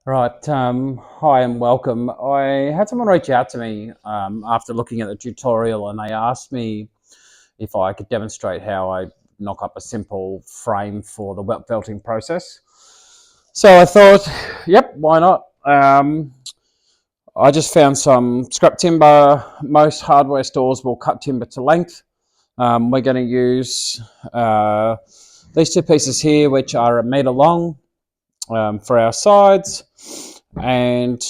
Right, hi and welcome. I had someone reach out to me after looking at the tutorial, and they asked me if I could demonstrate how I knock up a simple frame for the wet felting process. So I thought, yep, why not? I just found some scrap timber. Most hardware stores will cut timber to length. We're going to use these two pieces here, which are 1 metre long for our sides, and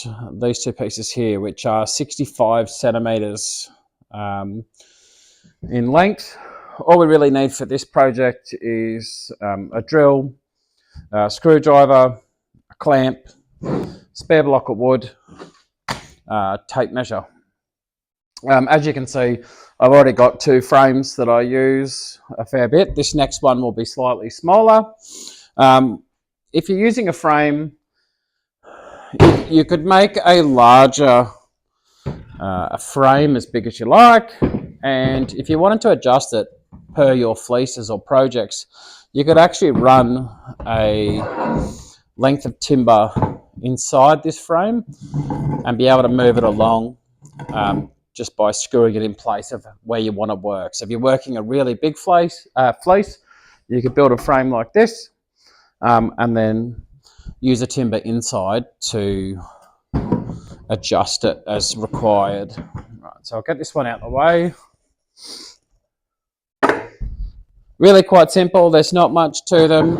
these two pieces here, which are 65 centimetres in length. All we really need for this project is a drill, a screwdriver, a clamp, spare block of wood, tape measure. As you can see, I've already got two frames that I use a fair bit. This next one will be slightly smaller. If you're using a frame, you could make a larger frame as big as you like, and if you wanted to adjust it per your fleeces or projects, you could actually run a length of timber inside this frame and be able to move it along just by screwing it in place of where you want to work. So if you're working a really big fleece, you could build a frame like this and then use a timber inside to adjust it as required. Right, so I'll get this one out of the way. Really quite simple, there's not much to them.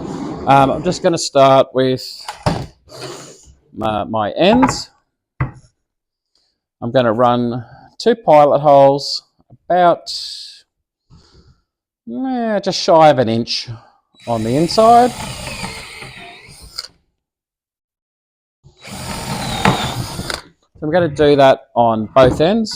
I'm just going to start with my ends. I'm going to run two pilot holes about just shy of 1 inch on the inside. So I'm going to do that on both ends.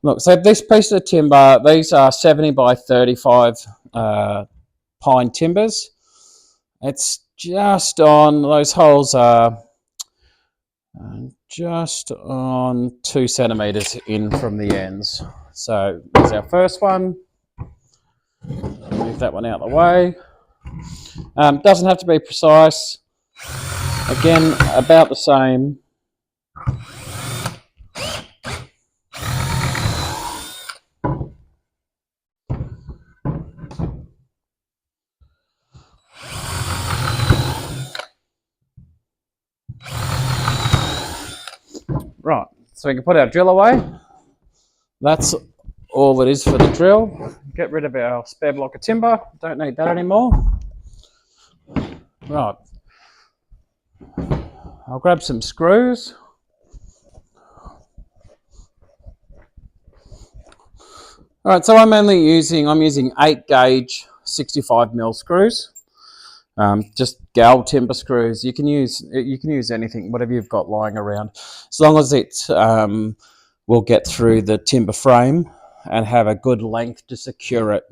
Look, so this piece of timber, these are 70 by 35 pine timbers. It's just on, those holes are just on 2 centimetres in from the ends. So there's our first one. Move that one out of the way. Doesn't have to be precise. Again, about the same. Right, so we can put our drill away. That's all it is for the drill. Get rid of our spare block of timber. Don't need that anymore. Right, I'll grab some screws. All right, so I'm using 8 gauge 65mm screws. Just gal timber screws. You can use anything, whatever you've got lying around, as long as it will get through the timber frame and have a good length to secure it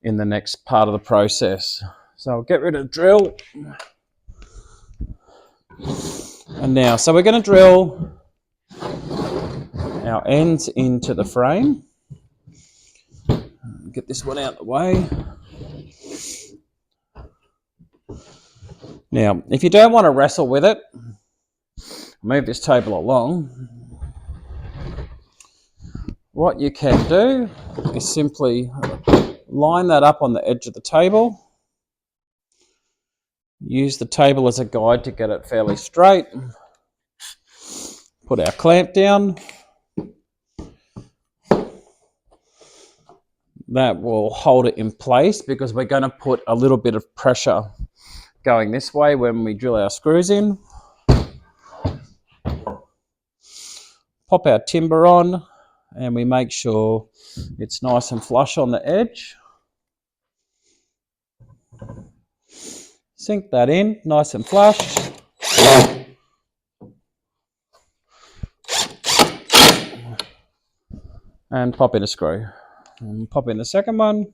in the next part of the process. So I'll get rid of the drill. And now, so we're going to drill our ends into the frame. Get this one out of the way. Now, if you don't want to wrestle with it, move this table along. What you can do is simply line that up on the edge of the table. Use the table as a guide to get it fairly straight. Put our clamp down. That will hold it in place because we're going to put a little bit of pressure going this way when we drill our screws in. Pop our timber on and we make sure it's nice and flush on the edge. Sink that in, nice and flush. And pop in a screw. And pop in the second one.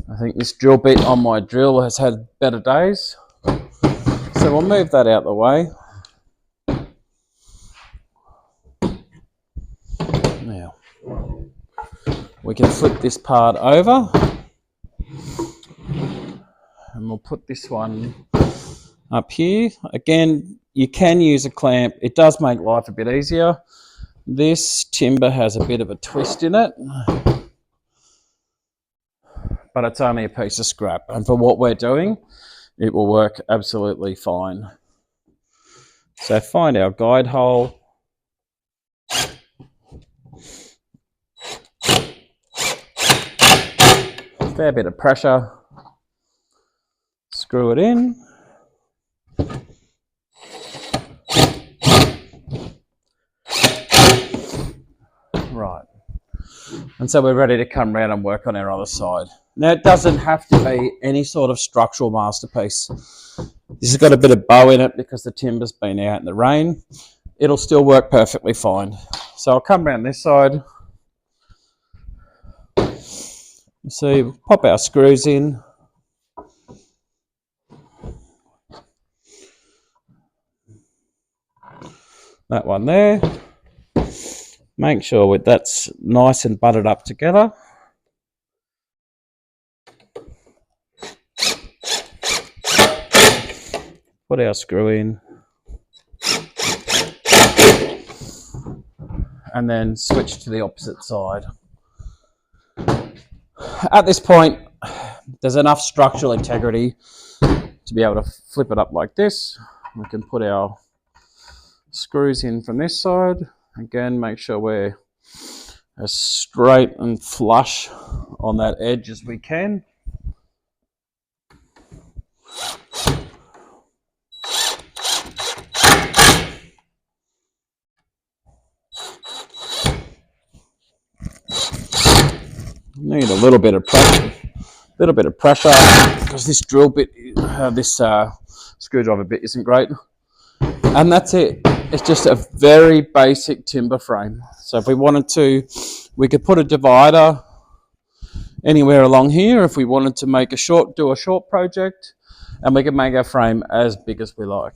I think this drill bit on my drill has had better days. So we'll move that out of the way. Now, we can flip this part over and we'll put this one up here. Again, you can use a clamp. It does make life a bit easier. This timber has a bit of a twist in it, but it's only a piece of scrap. And for what we're doing, it will work absolutely fine. So find our guide hole. Fair bit of pressure. Screw it in. Right. And so we're ready to come around and work on our other side. Now, it doesn't have to be any sort of structural masterpiece. This has got a bit of bow in it because the timber's been out in the rain. It'll still work perfectly fine. So I'll come around this side. So pop our screws in. That one there. Make sure that's nice and butted up together. Put our screw in. And then switch to the opposite side. At this point, there's enough structural integrity to be able to flip it up like this. We can put our screws in from this side. Again, make sure we're as straight and flush on that edge as we can. Need a little bit of pressure. Because this drill bit, this screwdriver bit isn't great. And that's it. It's just a very basic timber frame. So if we wanted to, we could put a divider anywhere along here if we wanted to make do a short project, and we can make our frame as big as we like.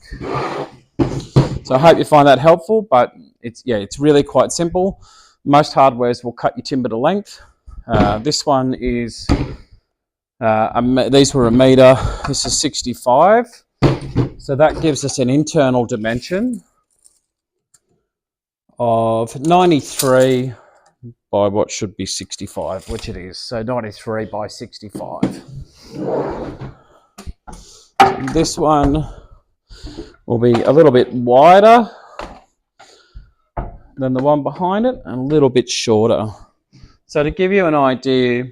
So I hope you find that helpful, but it's really quite simple. Most hardwares will cut your timber to length. This one is, these were a metre, this is 65. So that gives us an internal dimension of 93 by what should be 65, which it is. So 93 by 65. This one will be a little bit wider than the one behind it and a little bit shorter. So to give you an idea,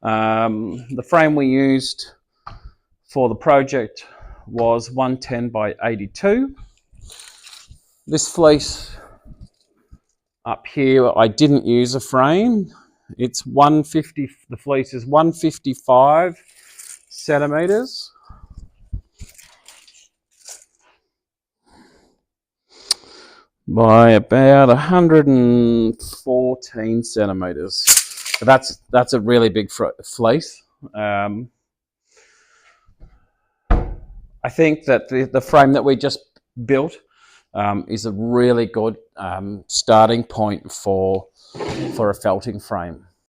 the frame we used for the project was 110 by 82. This fleece up here, I didn't use a frame. It's 150, the fleece is 155 centimeters. By about 114 centimeters. So that's a really big fleece. I think that the frame that we just built is a really good starting point for a felting frame.